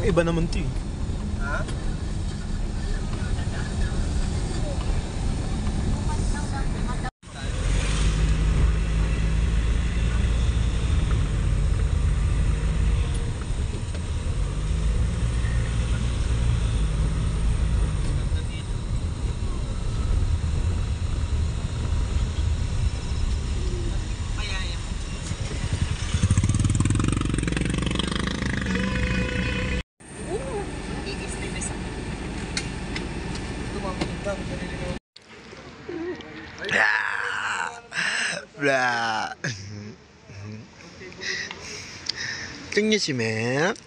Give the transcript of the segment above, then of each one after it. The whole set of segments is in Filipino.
Iba naman to eh. Ha? Blah. Tingnan si Mel.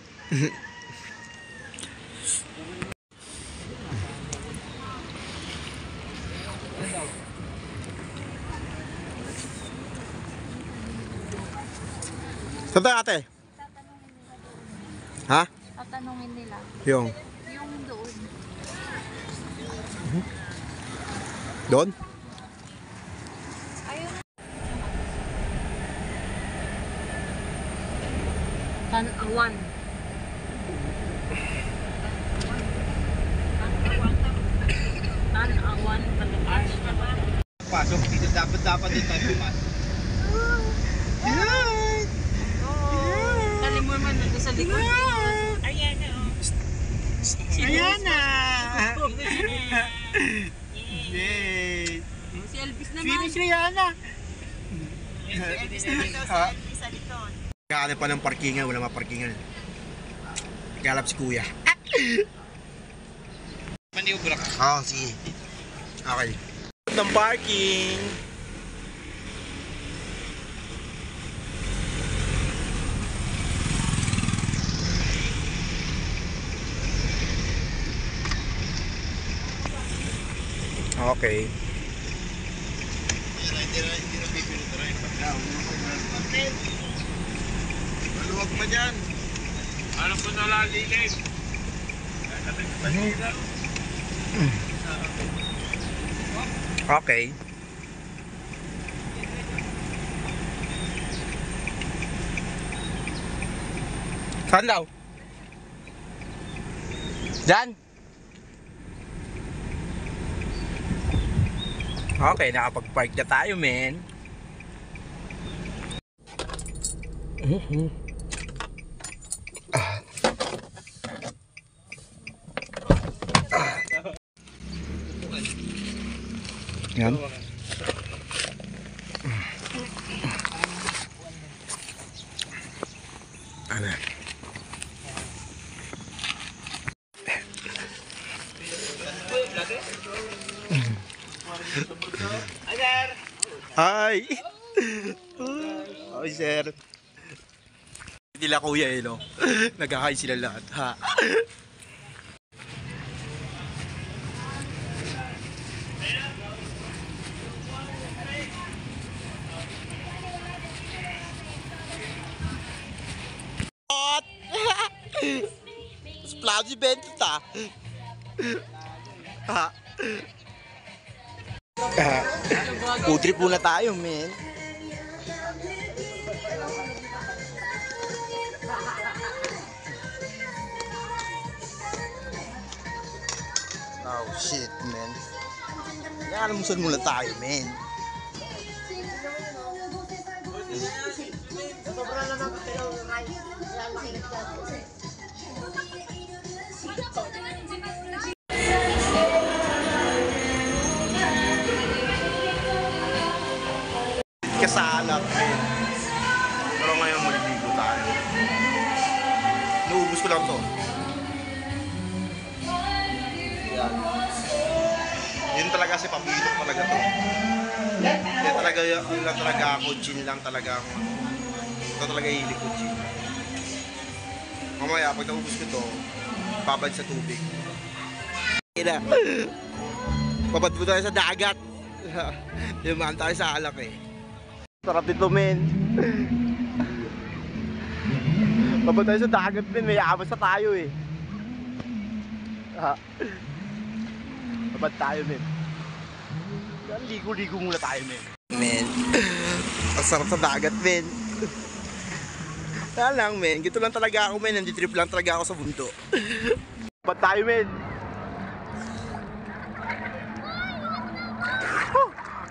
Saan tayo ate? Ha? Tatanungin nila. Yung doon. doon? Ayun. Tanawan. Tanawan. Pasok dito, dapat din tayo pumasok. Dali mo naman nandun sa likod. Ayan na. Yay! Si Elvis naman. Finish Rihanna! Si Elvis naman daw, si Elvis sa likod. Kaya pa ng parkingan, wala maparkingan. Nagkalap si kuya. Maniubra ka. Oo, sige. Okay. Ng parking. Okay. Hindi na pipilito rin. Maluwag pa dyan. Alam ko na lalilim. Okay. Saan daw? Diyan? Okay, nakapag-park na tayo, men. Yan. Ano? Hi! Hi, sir. Nila kuya eh, no? Nag-hi sila lahat, ha? What? Splodgy bento ta. Ha? Food trip muna tayo, men. Oh shit, man. Nakaalamusan muna tayo, men. Kasalap, men. Pero ngayon maliligo tayo. Naubos ko lang to. Yan. Yun talaga si papilok talaga to. Yan talaga, yun lang talaga ako, chin lang talaga ako. Ito talaga hilig ko, chin. Mamaya, pag naubos ko to, babad sa tubig. Ina. Babad po tayo sa dagat. Limaan tayo sa alak eh. Sarap dito, men. Babad tayo sa dagat, men. May abas na tayo eh. Babad tayo, men. Ligo-ligo muna tayo, men. Men. Ang sarap sa dagat, men. Kaya lang, men. Gito lang talaga ako, men. Nandi-trip lang talaga ako sa mundo. Ba't tayo, men?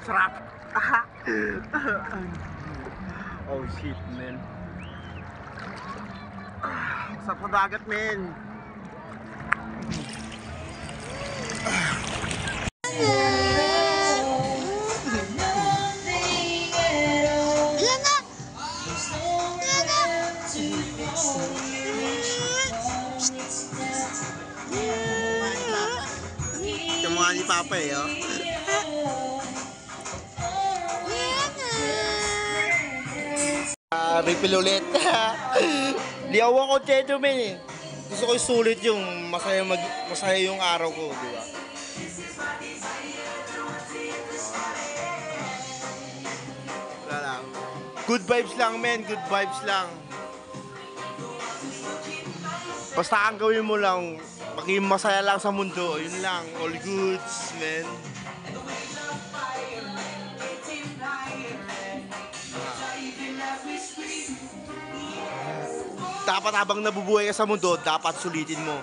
Sarap. Oh, shit, men. Sarap sa dagat, men. Kamukha ni Papa eh, oh. Refill ulit. Di ako kontento, men eh. Gusto ko isulit yung masaya yung araw ko, di ba? Wala lang. Good vibes lang, men. Good vibes lang. Basta ang gawin mo lang, maging masaya lang sa mundo. Yun lang. All goods, men. Dapat habang nabubuhay ka sa mundo, dapat sulitin mo.